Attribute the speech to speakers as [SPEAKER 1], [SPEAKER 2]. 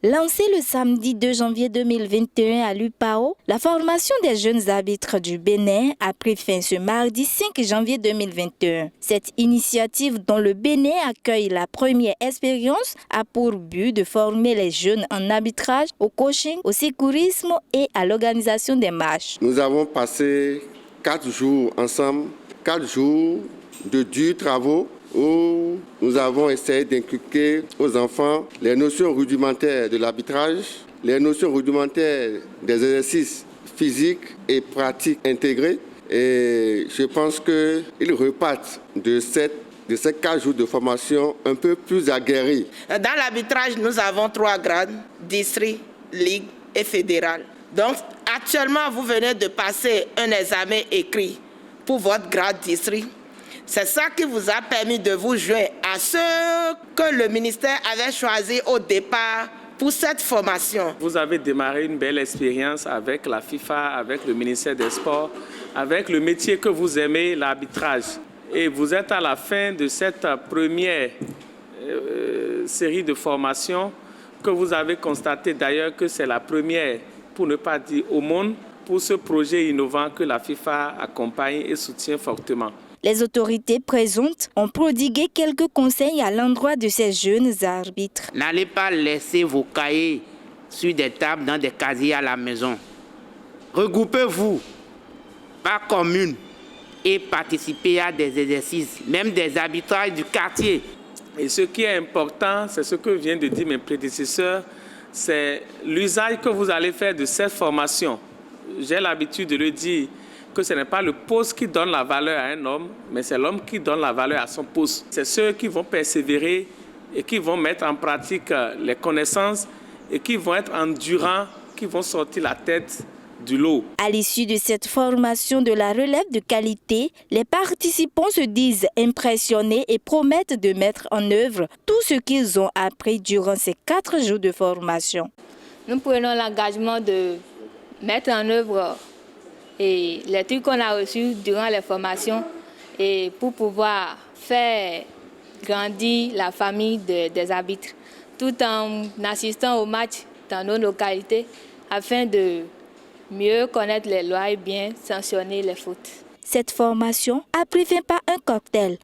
[SPEAKER 1] Lancée le samedi 2 janvier 2021 à l'UPAO, la formation des jeunes arbitres du Bénin a pris fin ce mardi 5 janvier 2021. Cette initiative dont le Bénin accueille la première expérience a pour but de former les jeunes en arbitrage, au coaching, au secourisme et à l'organisation des matchs.
[SPEAKER 2] Nous avons passé 4 jours ensemble, 4 jours de durs travaux où nous avons essayé d'inculquer aux enfants les notions rudimentaires de l'arbitrage, les notions rudimentaires des exercices physiques et pratiques intégrés. Et je pense qu'ils repartent de ces 4 jours de formation un peu plus aguerris.
[SPEAKER 3] Dans l'arbitrage, nous avons 3 grades, district, ligue et fédéral. Donc actuellement, vous venez de passer un examen écrit pour votre grade district. C'est ça qui vous a permis de vous joindre à ceux que le ministère avait choisi au départ pour cette formation.
[SPEAKER 4] Vous avez démarré une belle expérience avec la FIFA, avec le ministère des Sports, avec le métier que vous aimez, l'arbitrage. Et vous êtes à la fin de cette première série de formations que vous avez constaté d'ailleurs que c'est la première, pour ne pas dire au monde, pour ce projet innovant que la FIFA accompagne et soutient fortement.
[SPEAKER 1] Les autorités présentes ont prodigué quelques conseils à l'endroit de ces jeunes arbitres.
[SPEAKER 5] N'allez pas laisser vos cahiers sur des tables dans des casiers à la maison. Regroupez-vous par commune et participez à des exercices, même des arbitrages du quartier.
[SPEAKER 4] Et ce qui est important, c'est ce que viennent de dire mes prédécesseurs, c'est l'usage que vous allez faire de cette formation. J'ai l'habitude de le dire, que ce n'est pas le poste qui donne la valeur à un homme, mais c'est l'homme qui donne la valeur à son poste. C'est ceux qui vont persévérer et qui vont mettre en pratique les connaissances et qui vont être endurants, qui vont sortir la tête du lot.
[SPEAKER 1] À l'issue de cette formation de la relève de qualité, les participants se disent impressionnés et promettent de mettre en œuvre tout ce qu'ils ont appris durant ces 4 jours de formation.
[SPEAKER 6] Nous prenons l'engagement de mettre en œuvre et les trucs qu'on a reçus durant les formations et pour pouvoir faire grandir la famille des arbitres, tout en assistant aux matchs dans nos localités afin de mieux connaître les lois et bien sanctionner les fautes.
[SPEAKER 1] Cette formation a pris fin par un cocktail